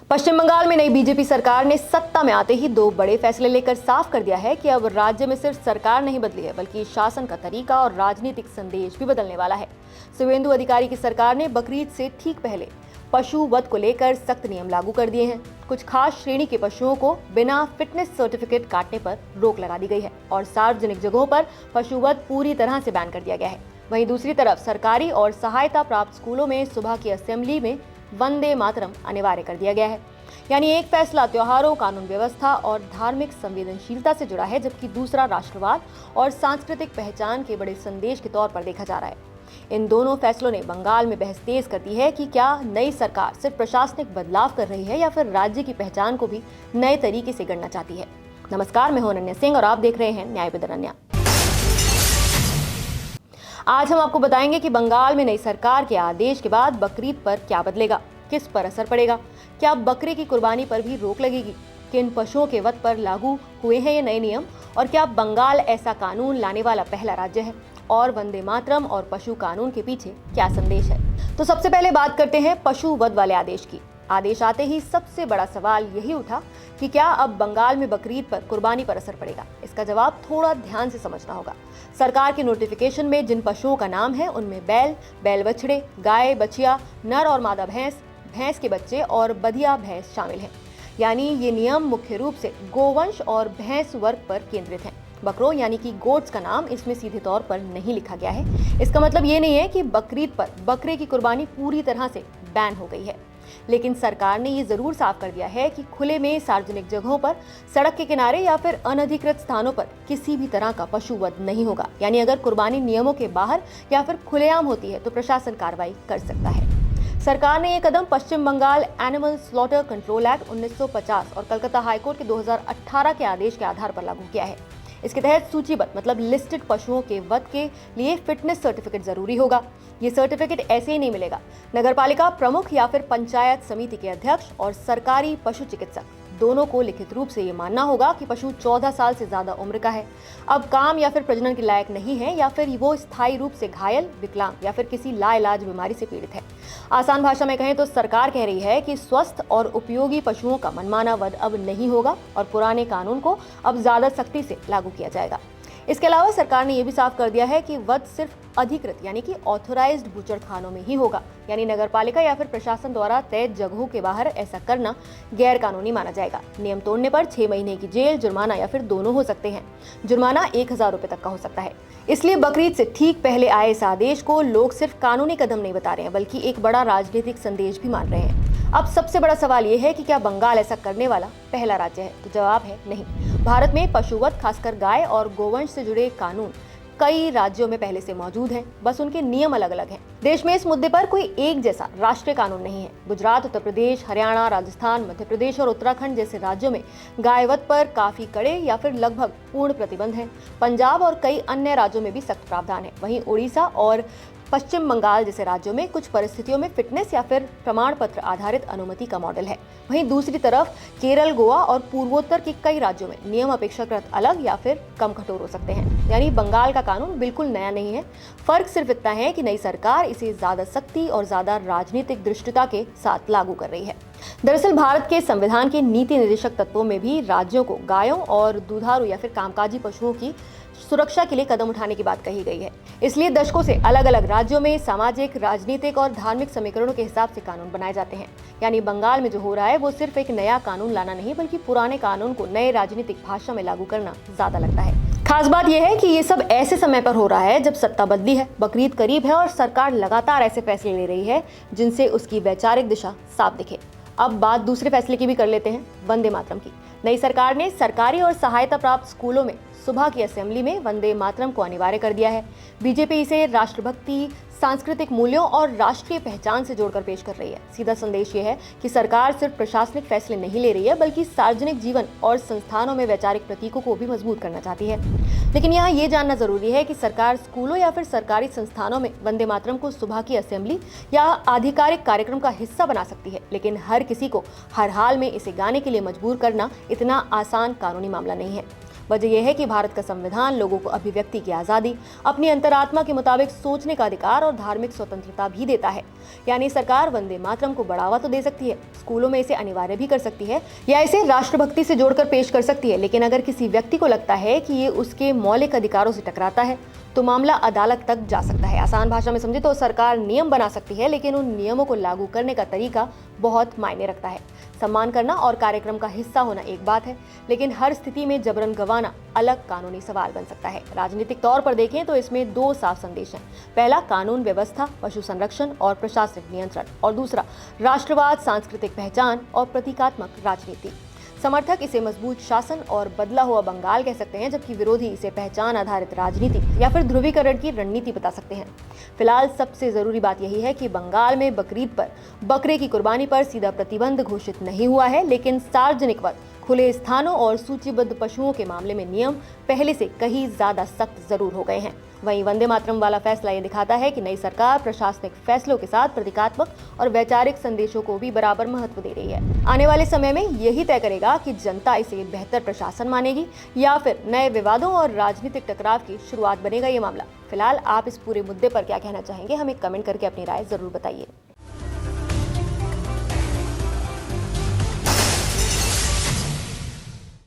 पश्चिम बंगाल में नई बीजेपी सरकार ने सत्ता में आते ही दो बड़े फैसले लेकर साफ कर दिया है कि अब राज्य में सिर्फ सरकार नहीं बदली है बल्कि शासन का तरीका और राजनीतिक संदेश भी बदलने वाला है। शुवेंदु अधिकारी की सरकार ने बकरीद से ठीक पहले पशु वध को लेकर सख्त नियम लागू कर दिए हैं। कुछ खास श्रेणी के पशुओं को बिना फिटनेस सर्टिफिकेट काटने पर रोक लगा दी गई है और सार्वजनिक जगहों पर पशु वध पूरी तरह से बैन कर दिया गया है। वहीं दूसरी तरफ सरकारी और सहायता प्राप्त स्कूलों में सुबह की असेंबली में वंदे मातरम अनिवार्य कर दिया गया है। यानी एक फैसला त्योहारों, कानून व्यवस्था और धार्मिक संवेदनशीलता से जुड़ा है, जबकि दूसरा राष्ट्रवाद और सांस्कृतिक पहचान के बड़े संदेश के तौर पर देखा जा रहा है। इन दोनों फैसलों ने बंगाल में बहस तेज कर दी है कि क्या नई सरकार सिर्फ प्रशासनिक बदलाव कर रही है या फिर राज्य की पहचान को भी नए तरीके से गढ़ना चाहती है। नमस्कार, मैं हूं अनन्या सिंह और आप देख रहे हैं न्याय विद अनन्या। आज हम आपको बताएंगे कि बंगाल में नई सरकार के आदेश के बाद बकरीद पर क्या बदलेगा, किस पर असर पड़ेगा, क्या बकरे की कुर्बानी पर भी रोक लगेगी, किन पशुओं के वध पर लागू हुए हैं ये नए नियम और क्या बंगाल ऐसा कानून लाने वाला पहला राज्य है, और वंदे मातरम और पशु कानून के पीछे क्या संदेश है। तो सबसे पहले बात करते हैं पशु वध वाले आदेश की। आदेश आते ही सबसे बड़ा सवाल यही उठा कि क्या अब बंगाल में बकरीद पर कुर्बानी पर असर पड़ेगा। इसका जवाब थोड़ा ध्यान से समझना होगा। सरकार के नोटिफिकेशन में जिन पशुओं का नाम है उनमें बैल, बैल बछड़े, गाय, बछिया, नर और मादा भैंस, भैंस के बच्चे और बधिया भैंस शामिल हैं। यानी ये नियम मुख्य रूप से गोवंश और भैंस वर्ग पर केंद्रित हैं। बकरों यानी कि गोट्स का नाम इसमें सीधे तौर पर नहीं लिखा गया है। इसका मतलब ये नहीं है कि बकरीद पर बकरे की कुर्बानी पूरी तरह से बैन हो गई है, लेकिन सरकार ने ये जरूर साफ कर दिया है कि खुले में सार्वजनिक जगहों पर, सड़क के किनारे या फिर अनधिकृत स्थानों पर किसी भी तरह का पशु वध नहीं होगा। यानी अगर कुर्बानी नियमों के बाहर या फिर खुलेआम होती है तो प्रशासन कार्रवाई कर सकता है। सरकार ने यह कदम Paschim Bangal animal slaughter control act 1950 और कलकत्ता हाईकोर्ट के 2018 के आदेश के आधार पर लागू किया है। इसके तहत सूचीबद्ध मतलब लिस्टेड पशुओं के वध के लिए फिटनेस सर्टिफिकेट जरूरी होगा। ये सर्टिफिकेट ऐसे ही नहीं मिलेगा। नगरपालिका प्रमुख या फिर पंचायत समिति के अध्यक्ष और सरकारी पशु चिकित्सक दोनों को लिखित रूप से ये मानना होगा कि पशु 14 साल से ज्यादा उम्र का है, अब काम या फिर प्रजनन के लायक नहीं है, या फिर वो स्थायी रूप से घायल, विकलांग या फिर किसी लाइलाज बीमारी से पीड़ित है। आसान भाषा में कहें तो सरकार कह रही है कि स्वस्थ और उपयोगी पशुओं का मनमाना वध अब नहीं होगा और पुराने कानून को अब ज्यादा सख्ती से लागू किया जाएगा। इसके अलावा सरकार ने यह भी साफ कर दिया है कि वध सिर्फ अधिकृत यानी कि ऑथोराइज्ड बूचड़खानों में ही होगा। यानी नगरपालिका या फिर प्रशासन द्वारा तय जगहों के बाहर ऐसा करना गैर कानूनी माना जाएगा। नियम तोड़ने पर 6 महीने की जेल, जुर्माना या फिर दोनों हो सकते हैं। जुर्माना 1000 रुपए तक का हो सकता है। इसलिए बकरीद से ठीक पहले आए इस आदेश को लोग सिर्फ कानूनी कदम नहीं बता रहे हैं बल्कि एक बड़ा राजनीतिक संदेश भी मान रहे हैं। अब सबसे बड़ा सवाल ये है कि क्या बंगाल ऐसा करने वाला पहला राज्य है? तो जवाब है नहीं। भारत में पशुवध, खासकर गाय और गोवंश से जुड़े कानून कई राज्यों में पहले से मौजूद हैं, बस उनके नियम अलग अलग हैं। देश में इस मुद्दे पर कोई एक जैसा राष्ट्रीय कानून नहीं है। गुजरात, उत्तर प्रदेश, हरियाणा, राजस्थान, मध्य प्रदेश और उत्तराखंड जैसे राज्यों में गायवध पर काफी कड़े या फिर लगभग पूर्ण प्रतिबंध हैं। पंजाब और कई अन्य राज्यों में भी सख्त प्रावधान है। वहीं उड़ीसा और पश्चिम बंगाल जैसे राज्यों में कुछ परिस्थितियों में फिटनेस या फिर प्रमाण पत्र आधारित अनुमति का मॉडल है। वहीं दूसरी तरफ केरल, गोवा और पूर्वोत्तर के कई राज्यों में नियम अपेक्षाकृत अलग या फिर कम कठोर हो सकते हैं। यानी बंगाल का कानून बिल्कुल नया नहीं है। फर्क सिर्फ इतना है कि नई सरकार इसे ज्यादा सख्ती और ज्यादा राजनीतिक दृष्टिता के साथ लागू कर रही है। दरअसल भारत के संविधान के नीति निर्देशक तत्वों में भी राज्यों को गायों और दुधारू या फिर कामकाजी पशुओं की सुरक्षा के लिए कदम उठाने की बात कही गई है। इसलिए दशकों से अलग अलग राज्यों में सामाजिक, राजनीतिक और धार्मिक समीकरणों के हिसाब से कानून बनाए जाते हैं। यानी बंगाल में जो हो रहा है वो सिर्फ एक नया कानून लाना नहीं बल्कि पुराने कानून को नए राजनीतिक भाषा में लागू करना ज्यादा लगता है। खास बात यह है कि ये सब ऐसे समय पर हो रहा है जब सत्ता बदली है, बकरीद करीब है और सरकार लगातार ऐसे फैसले ले रही है जिनसे उसकी वैचारिक दिशा साफ दिखे। अब बात दूसरे फैसले की भी कर लेते हैं, वंदे मातरम की। नई सरकार ने सरकारी और सहायता प्राप्त स्कूलों में सुबह की असेंबली में वंदे मातरम को अनिवार्य कर दिया है। बीजेपी इसे राष्ट्रभक्ति, सांस्कृतिक मूल्यों और राष्ट्रीय पहचान से जोड़कर पेश कर रही है। सीधा संदेश ये है कि सरकार सिर्फ प्रशासनिक फैसले नहीं ले रही है बल्कि सार्वजनिक जीवन और संस्थानों में वैचारिक प्रतीकों को भी मजबूत करना चाहती है। लेकिन यहाँ ये जानना जरूरी है कि सरकार स्कूलों या फिर सरकारी संस्थानों में वंदे मातरम को सुबह की असेंबली या आधिकारिक कार्यक्रम का हिस्सा बना सकती है, लेकिन हर किसी को हर हाल में इसे गाने के लिए मजबूर करना इतना आसान कानूनी मामला नहीं है। वजह यह है कि भारत का संविधान लोगों को अभिव्यक्ति की आजादी, अपनी अंतरात्मा के मुताबिक सोचने का अधिकार और धार्मिक स्वतंत्रता भी देता है। यानी सरकार वंदे मातरम को बढ़ावा तो दे सकती है, स्कूलों में इसे अनिवार्य भी कर सकती है या इसे राष्ट्रभक्ति से जोड़कर पेश कर सकती है, लेकिन अगर किसी व्यक्ति को लगता है कि ये उसके मौलिक अधिकारों से टकराता है तो मामला अदालत तक जा सकता है। आसान भाषा में समझे तो सरकार नियम बना सकती है, लेकिन उन नियमों को लागू करने का तरीका बहुत मायने रखता है। सम्मान करना और कार्यक्रम का हिस्सा होना एक बात है, लेकिन हर स्थिति में जबरन गंवाना अलग कानूनी सवाल बन सकता है। राजनीतिक तौर पर देखें तो इसमें दो साफ संदेश हैं। पहला, कानून व्यवस्था, पशु संरक्षण और प्रशासनिक नियंत्रण, और दूसरा, राष्ट्रवाद, सांस्कृतिक पहचान और प्रतीकात्मक राजनीति। समर्थक इसे मजबूत शासन और बदला हुआ बंगाल कह सकते हैं, जबकि विरोधी इसे पहचान आधारित राजनीति या फिर ध्रुवीकरण की रणनीति बता सकते हैं। फिलहाल सबसे जरूरी बात यही है कि बंगाल में बकरीद पर बकरे की कुर्बानी पर सीधा प्रतिबंध घोषित नहीं हुआ है, लेकिन सार्वजनिक वत, खुले स्थानों और सूचीबद्ध पशुओं के मामले में नियम पहले से कहीं ज्यादा सख्त जरूर हो गए हैं। वहीं वंदे मातरम वाला फैसला ये दिखाता है कि नई सरकार प्रशासनिक फैसलों के साथ प्रतीकात्मक और वैचारिक संदेशों को भी बराबर महत्व दे रही है। आने वाले समय में यही तय करेगा कि जनता इसे बेहतर प्रशासन मानेगी या फिर नए विवादों और राजनीतिक टकराव की शुरुआत बनेगा ये मामला। फिलहाल आप इस पूरे मुद्दे पर क्या कहना चाहेंगे, हमें कमेंट करके अपनी राय जरूर बताइए।